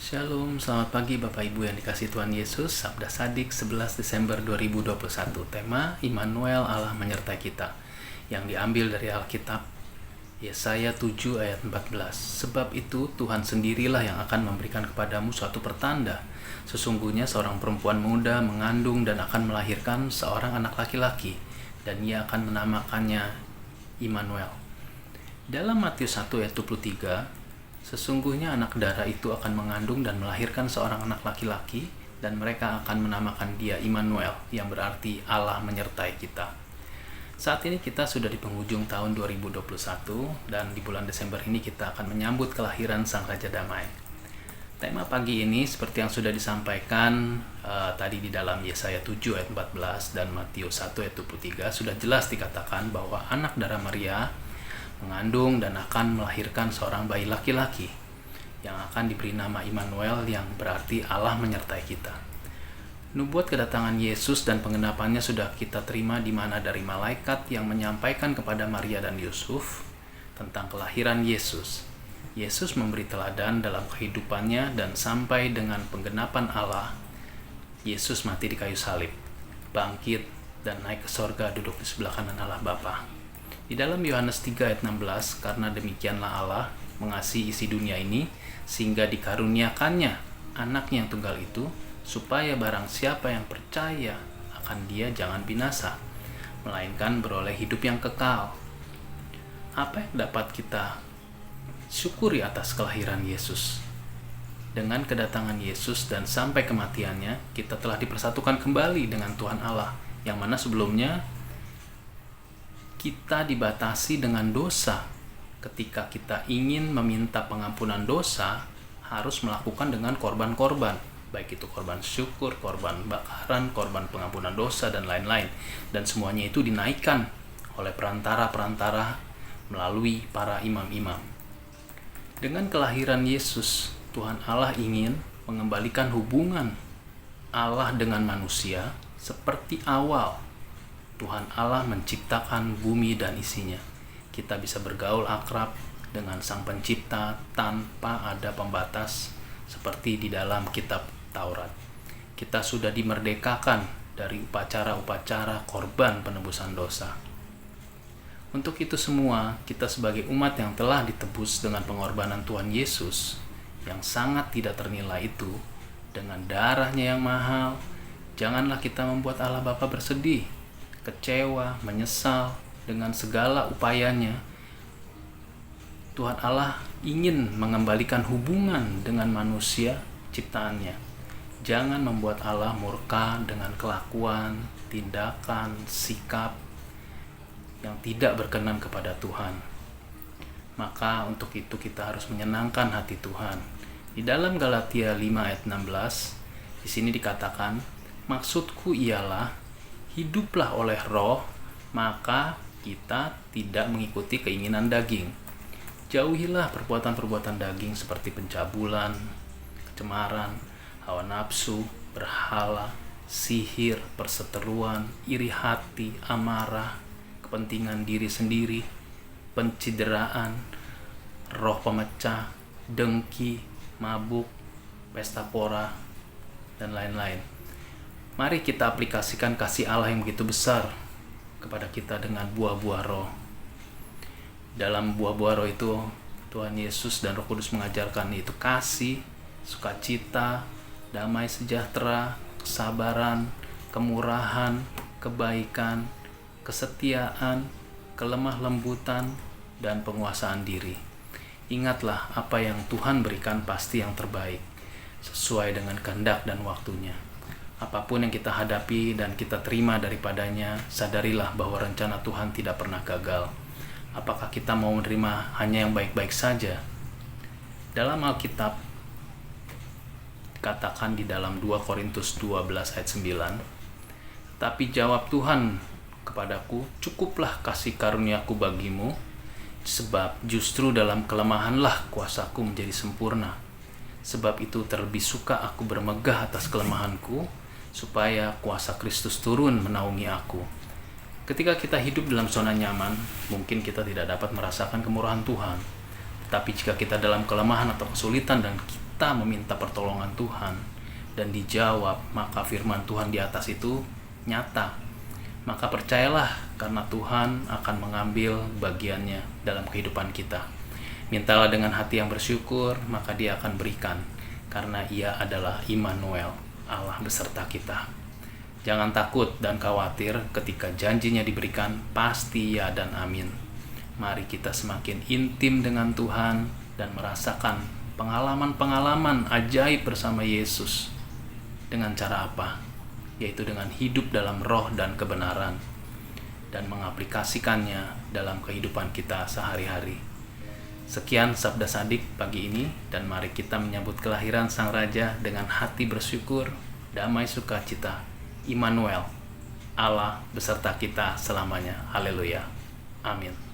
Shalom, selamat pagi Bapak Ibu yang dikasihi Tuhan Yesus. Sabda Sadik 11 Desember 2021. Tema Immanuel, Allah menyertai kita, yang diambil dari Alkitab Yesaya 7 ayat 14. Sebab itu Tuhan sendirilah yang akan memberikan kepadamu suatu pertanda. Sesungguhnya seorang perempuan muda mengandung dan akan melahirkan seorang anak laki-laki, dan ia akan menamakannya Immanuel. Dalam Matius 1 ayat 23, sesungguhnya anak darah itu akan mengandung dan melahirkan seorang anak laki-laki, dan mereka akan menamakan dia Immanuel, yang berarti Allah menyertai kita. Saat ini kita sudah di penghujung tahun 2021, dan di bulan Desember ini kita akan menyambut kelahiran Sang Raja Damai. Tema pagi ini seperti yang sudah disampaikan tadi di dalam Yesaya 7 ayat 14 dan Matius 1 ayat 23, sudah jelas dikatakan bahwa anak darah Maria mengandung dan akan melahirkan seorang bayi laki-laki yang akan diberi nama Immanuel, yang berarti Allah menyertai kita. Nubuat kedatangan Yesus dan penggenapannya sudah kita terima, di mana dari malaikat yang menyampaikan kepada Maria dan Yusuf tentang kelahiran Yesus. Yesus memberi teladan dalam kehidupannya, dan sampai dengan penggenapan Allah, Yesus mati di kayu salib, bangkit, dan naik ke sorga, duduk di sebelah kanan Allah Bapa. Di dalam Yohanes 3 ayat 16, karena demikianlah Allah mengasihi isi dunia ini, sehingga dikaruniakannya anaknya yang tunggal itu, supaya barang siapa yang percaya akan dia jangan binasa, melainkan beroleh hidup yang kekal. Apa yang dapat kita syukuri atas kelahiran Yesus? Dengan kedatangan Yesus dan sampai kematiannya, kita telah dipersatukan kembali dengan Tuhan Allah, yang mana sebelumnya kita dibatasi dengan dosa. Ketika kita ingin meminta pengampunan dosa, harus melakukan dengan korban-korban, baik itu korban syukur, korban bakaran, korban pengampunan dosa, dan lain-lain. Dan semuanya itu dinaikkan oleh perantara-perantara melalui para imam-imam. Dengan kelahiran Yesus, Tuhan Allah ingin mengembalikan hubungan Allah dengan manusia seperti awal Tuhan Allah menciptakan bumi dan isinya. Kita bisa bergaul akrab dengan Sang Pencipta tanpa ada pembatas, seperti di dalam kitab Taurat. Kita sudah dimerdekakan dari upacara-upacara korban penebusan dosa. Untuk itu semua, kita sebagai umat yang telah ditebus dengan pengorbanan Tuhan Yesus yang sangat tidak ternilai itu, dengan darahnya yang mahal, janganlah kita membuat Allah Bapa bersedih, kecewa, menyesal dengan segala upayanya. Tuhan Allah ingin mengembalikan hubungan dengan manusia ciptaannya. Jangan membuat Allah murka dengan kelakuan, tindakan, sikap yang tidak berkenan kepada Tuhan. Maka untuk itu kita harus menyenangkan hati Tuhan. Di dalam Galatia 5 ayat 16, di sini dikatakan, maksudku ialah hiduplah oleh roh, maka kita tidak mengikuti keinginan daging. Jauhilah perbuatan-perbuatan daging seperti pencabulan, kecemaran, hawa nafsu, berhala, sihir, perseteruan, iri hati, amarah, kepentingan diri sendiri, pencideraan, roh pemecah, dengki, mabuk, pesta pora, dan lain-lain. Mari kita aplikasikan kasih Allah yang begitu besar kepada kita dengan buah-buah roh. Dalam buah-buah roh itu, Tuhan Yesus dan Roh Kudus mengajarkan, yaitu kasih, sukacita, damai sejahtera, kesabaran, kemurahan, kebaikan, kesetiaan, kelemah lembutan, dan penguasaan diri. Ingatlah, apa yang Tuhan berikan pasti yang terbaik, sesuai dengan kehendak dan waktunya. Apapun yang kita hadapi dan kita terima daripadanya, sadarilah bahwa rencana Tuhan tidak pernah gagal. Apakah kita mau menerima hanya yang baik-baik saja? Dalam Alkitab, katakan di dalam 2 Korintus 12 ayat 9, tapi jawab Tuhan kepadaku, cukuplah kasih karuniaku bagimu, sebab justru dalam kelemahanlah kuasaku menjadi sempurna. Sebab itu terlebih suka aku bermegah atas kelemahanku, supaya kuasa Kristus turun menaungi aku. Ketika kita hidup dalam zona nyaman, mungkin kita tidak dapat merasakan kemurahan Tuhan. Tetapi jika kita dalam kelemahan atau kesulitan dan kita meminta pertolongan Tuhan dan dijawab, maka firman Tuhan di atas itu nyata. Maka percayalah, karena Tuhan akan mengambil bagiannya dalam kehidupan kita. Mintalah dengan hati yang bersyukur, maka Dia akan berikan, karena Ia adalah Immanuel, Allah beserta kita. Jangan takut dan khawatir ketika janjinya diberikan, pasti ya dan amin. Mari kita semakin intim dengan Tuhan dan merasakan pengalaman-pengalaman ajaib bersama Yesus. Dengan cara apa? Yaitu dengan hidup dalam roh dan kebenaran, dan mengaplikasikannya dalam kehidupan kita sehari-hari. Sekian Sabda Sadik pagi ini, dan mari kita menyambut kelahiran Sang Raja dengan hati bersyukur, damai sukacita. Immanuel, Allah beserta kita selamanya. Haleluya. Amin.